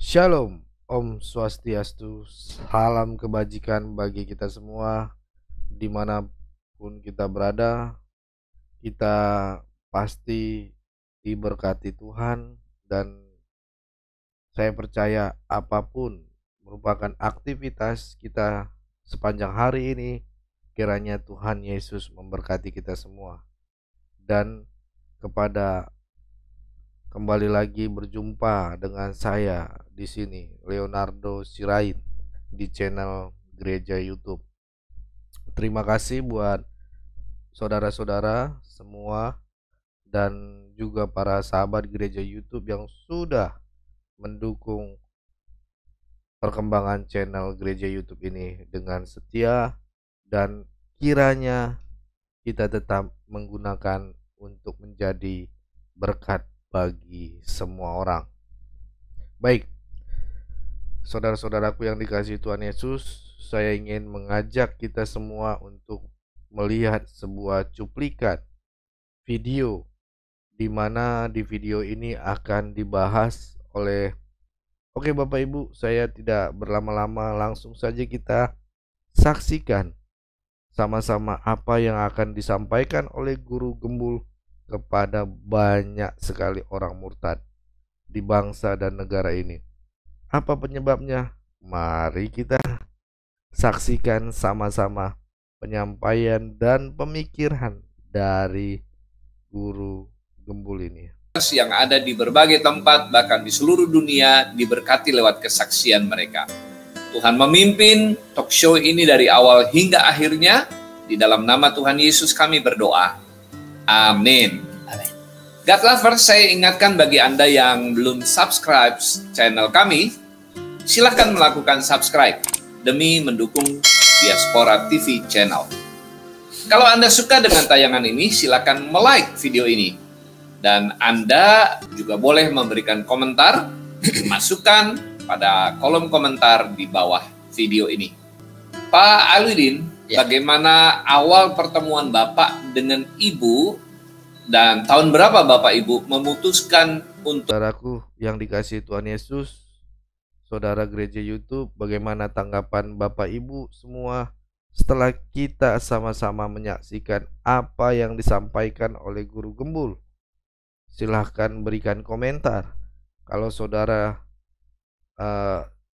Shalom, Om Swastiastu, salam kebajikan bagi kita semua, dimanapun kita berada. Kita pasti diberkati Tuhan, dan saya percaya apapun merupakan aktivitas kita sepanjang hari ini, kiranya Tuhan Yesus memberkati kita semua. Dan kembali lagi berjumpa dengan saya di sini, Leonardo Sirait, di channel Gereja YouTube. Terima kasih buat saudara-saudara semua dan juga para sahabat Gereja YouTube yang sudah mendukung perkembangan channel Gereja YouTube ini dengan setia, dan kiranya kita tetap menggunakan untuk menjadi berkat bagi semua orang. Baik, saudara-saudaraku yang dikasihi Tuhan Yesus, saya ingin mengajak kita semua untuk melihat sebuah cuplikan video, di mana di video ini akan dibahas oleh Bapak Ibu, saya tidak berlama-lama, langsung saja kita saksikan sama-sama apa yang akan disampaikan oleh guru gembul kepada banyak sekali orang murtad di bangsa dan negara ini. Apa penyebabnya? Mari kita saksikan sama-sama penyampaian dan pemikiran dari guru gembul ini. Yang ada di berbagai tempat, bahkan di seluruh dunia, diberkati lewat kesaksian mereka. Tuhan memimpin talk show ini dari awal hingga akhirnya. Di dalam nama Tuhan Yesus kami berdoa. Amin. God lovers, saya ingatkan bagi Anda yang belum subscribe channel kami, silahkan melakukan subscribe demi mendukung Diaspora TV channel. Kalau Anda suka dengan tayangan ini, silahkan like video ini. Dan Anda juga boleh memberikan komentar, masukan pada kolom komentar di bawah video ini. Pak Alwidin, bagaimana awal pertemuan Bapak dengan Ibu, dan tahun berapa Bapak Ibu memutuskan untuk... Saudaraku yang dikasihi Tuhan Yesus, saudara Gereja YouTube, bagaimana tanggapan Bapak Ibu semua setelah kita sama-sama menyaksikan apa yang disampaikan oleh guru gembul? Silahkan berikan komentar. Kalau saudara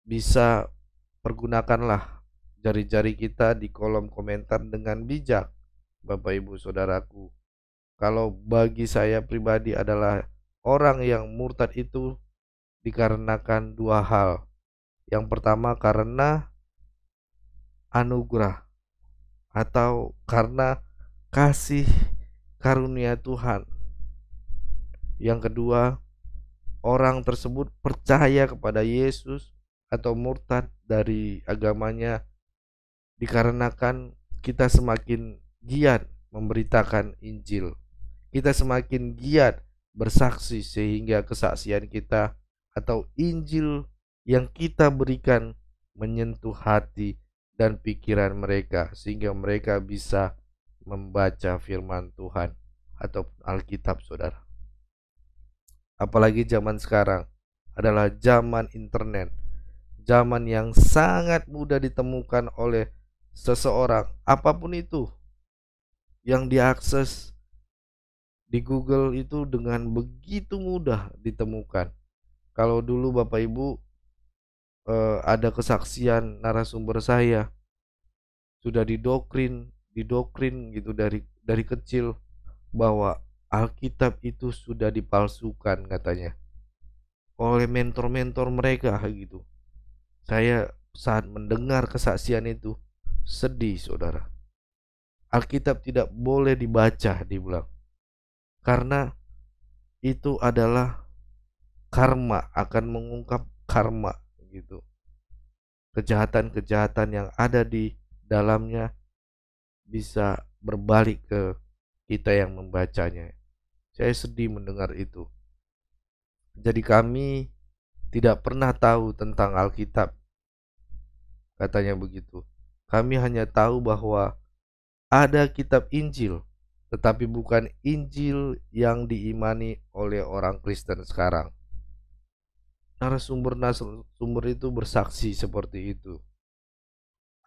bisa, pergunakanlah jari-jari kita di kolom komentar dengan bijak, Bapak Ibu Saudaraku. Kalau bagi saya pribadi adalah orang yang murtad itu dikarenakan dua hal. Yang pertama karena anugerah atau karena kasih karunia Tuhan. Yang kedua, orang tersebut percaya kepada Yesus atau murtad dari agamanya dikarenakan kita semakin giat memberitakan Injil. Kita semakin giat bersaksi sehingga kesaksian kita atau Injil yang kita berikan menyentuh hati dan pikiran mereka, sehingga mereka bisa membaca firman Tuhan atau Alkitab, saudara. Apalagi zaman sekarang adalah zaman internet, zaman yang sangat mudah ditemukan oleh seseorang, apapun itu yang diakses di Google itu dengan begitu mudah ditemukan. Kalau dulu Bapak Ibu ada kesaksian narasumber saya sudah didoktrin gitu dari kecil bahwa Alkitab itu sudah dipalsukan katanya oleh mentor-mentor mereka gitu. Saya saat mendengar kesaksian itu sedih, saudara. Alkitab tidak boleh dibaca, dibilang, karena itu adalah karma, akan mengungkap karma gitu. Kejahatan-kejahatan yang ada di dalamnya bisa berbalik ke kita yang membacanya. Saya sedih mendengar itu. Jadi kami tidak pernah tahu tentang Alkitab, katanya begitu. Kami hanya tahu bahwa ada kitab Injil, tetapi bukan Injil yang diimani oleh orang Kristen sekarang. Narasumber itu bersaksi seperti itu.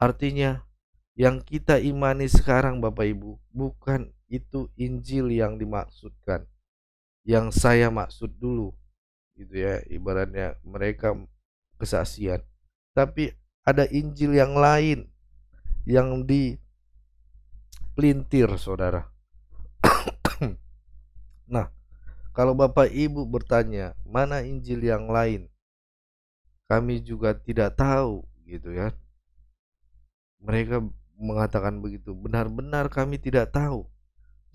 Artinya, yang kita imani sekarang Bapak Ibu, bukan itu Injil yang dimaksudkan. Yang saya maksud dulu, gitu ya, ibaratnya mereka kesaksian. Tapi ada Injil yang lain yang dipelintir, saudara. Nah, kalau Bapak Ibu bertanya, mana Injil yang lain? Kami juga tidak tahu, gitu ya. Mereka mengatakan begitu. Benar-benar kami tidak tahu.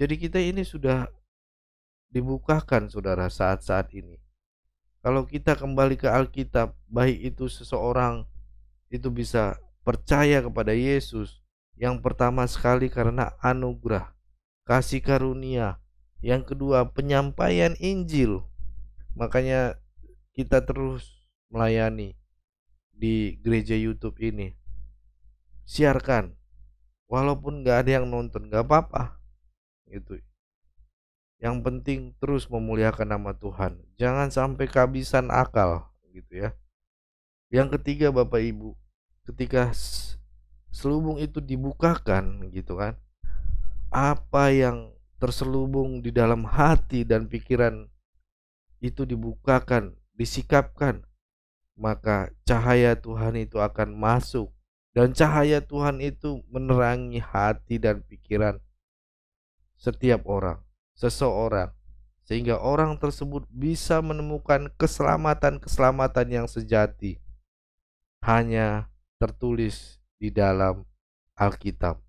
Jadi kita ini sudah dibukakan, saudara, saat-saat ini. Kalau kita kembali ke Alkitab, baik itu seseorang itu bisa percaya kepada Yesus, yang pertama sekali karena anugerah, kasih karunia. Yang kedua, penyampaian Injil. Makanya kita terus melayani di gereja YouTube ini. Siarkan, walaupun gak ada yang nonton, gak apa-apa gitu. Yang penting terus memuliakan nama Tuhan. Jangan sampai kehabisan akal gitu ya. Yang ketiga Bapak Ibu, ketika selubung itu dibukakan gitu kan, apa yang terselubung di dalam hati dan pikiran itu dibukakan, disikapkan, maka cahaya Tuhan itu akan masuk. Dan cahaya Tuhan itu menerangi hati dan pikiran setiap orang, seseorang, sehingga orang tersebut bisa menemukan keselamatan-keselamatan yang sejati hanya tertulis di dalam Alkitab.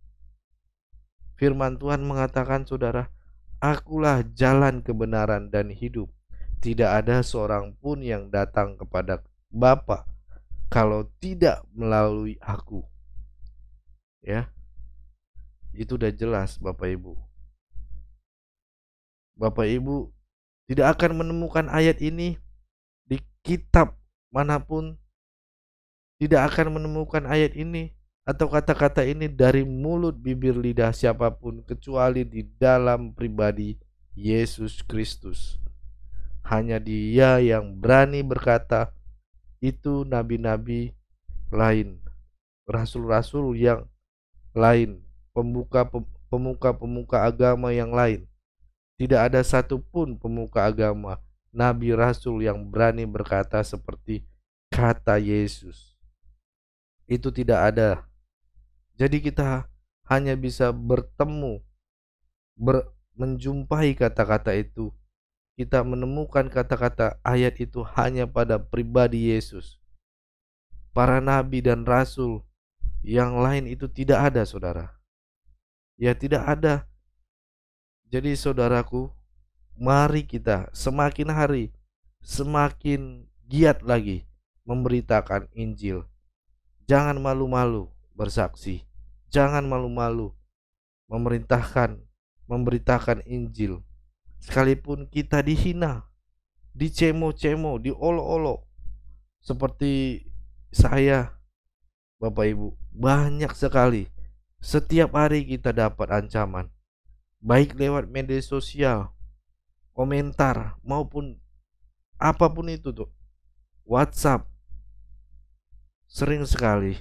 Firman Tuhan mengatakan, saudara, akulah jalan kebenaran dan hidup. Tidak ada seorang pun yang datang kepada Bapa kalau tidak melalui aku. Ya, itu udah jelas Bapak Ibu. Bapak Ibu tidak akan menemukan ayat ini di kitab manapun. Tidak akan menemukan ayat ini atau kata-kata ini dari mulut bibir lidah siapapun kecuali di dalam pribadi Yesus Kristus. Hanya Dia yang berani berkata, itu nabi-nabi lain, rasul-rasul yang lain, pemuka-pemuka agama yang lain. Tidak ada satupun pemuka agama, nabi rasul yang berani berkata seperti kata Yesus. Itu tidak ada. Jadi kita hanya bisa bertemu, menjumpai kata-kata itu. Kita menemukan kata-kata ayat itu hanya pada pribadi Yesus. Para nabi dan rasul yang lain itu tidak ada, saudara. Ya, tidak ada. Jadi saudaraku, mari kita semakin hari semakin giat lagi memberitakan Injil. Jangan malu-malu bersaksi. Jangan malu-malu memberitakan Injil. Sekalipun kita dihina, dicemo-cemo, diolok-olok. Seperti saya, Bapak Ibu, banyak sekali. Setiap hari kita dapat ancaman, baik lewat media sosial, komentar, maupun apapun itu tuh, WhatsApp. Sering sekali.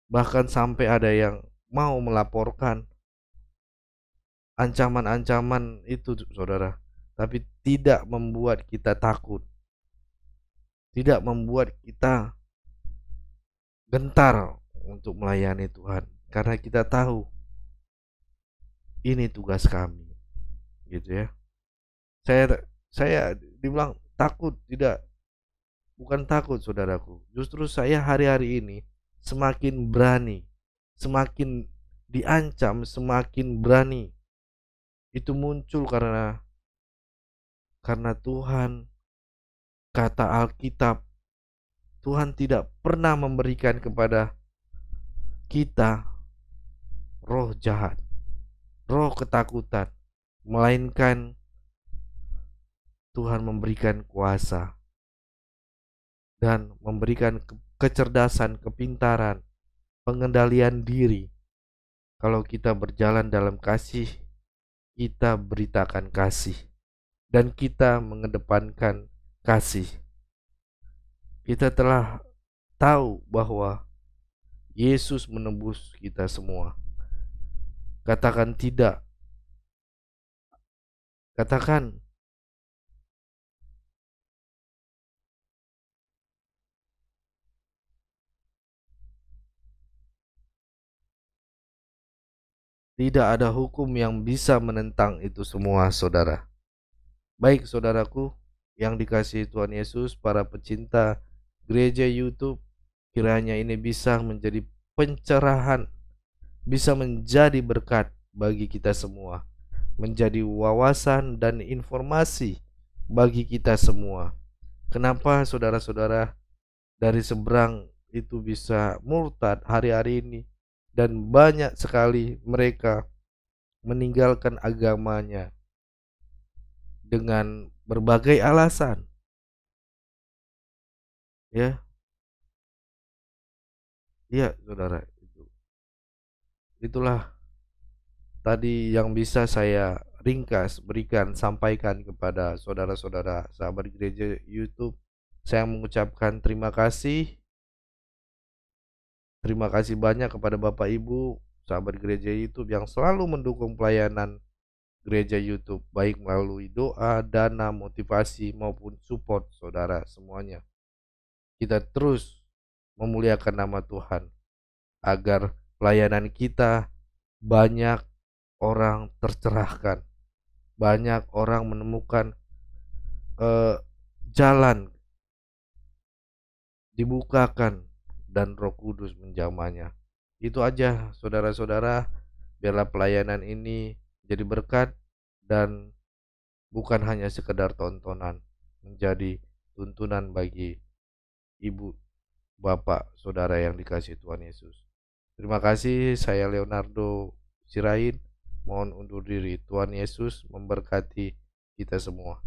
Bahkan sampai ada yang mau melaporkan ancaman-ancaman itu, saudara. Tapi tidak membuat kita takut. Tidak membuat kita gentar untuk melayani Tuhan. Karena kita tahu ini tugas kami. Gitu ya. Saya dibilang takut, tidak. Bukan takut, saudaraku. Justru saya hari-hari ini semakin berani, semakin diancam, semakin berani. Itu muncul karena Tuhan, kata Alkitab Tuhan tidak pernah memberikan kepada kita roh jahat, roh ketakutan, melainkan Tuhan memberikan kuasa dan memberikan kecerdasan, kepintaran, pengendalian diri. Kalau kita berjalan dalam kasih, kita beritakan kasih, dan kita mengedepankan kasih. Kita telah tahu bahwa Yesus menebus kita semua. Katakan tidak. Katakan tidak ada hukum yang bisa menentang itu semua, saudara. Baik, saudaraku yang dikasihi Tuhan Yesus, para pecinta gereja YouTube, kiranya ini bisa menjadi pencerahan, bisa menjadi berkat bagi kita semua, menjadi wawasan dan informasi bagi kita semua. Kenapa saudara-saudara dari seberang itu bisa murtad hari-hari ini, dan banyak sekali mereka meninggalkan agamanya dengan berbagai alasan, ya. Iya, saudara, itulah tadi yang bisa saya ringkas berikan, sampaikan kepada saudara-saudara sahabat gereja YouTube. Saya mengucapkan terima kasih banyak kepada Bapak Ibu sahabat gereja YouTube yang selalu mendukung pelayanan gereja YouTube, baik melalui doa, dana, motivasi maupun support saudara semuanya. Kita terus memuliakan nama Tuhan agar pelayanan kita banyak orang tercerahkan, banyak orang menemukan jalan dibukakan dan Roh Kudus menjamahnya. Itu aja saudara-saudara, biarlah pelayanan ini jadi berkat dan bukan hanya sekedar tontonan, menjadi tuntunan bagi ibu, bapak, saudara yang dikasihi Tuhan Yesus. Terima kasih, saya Leonardo Sirain, mohon undur diri. Tuhan Yesus memberkati kita semua.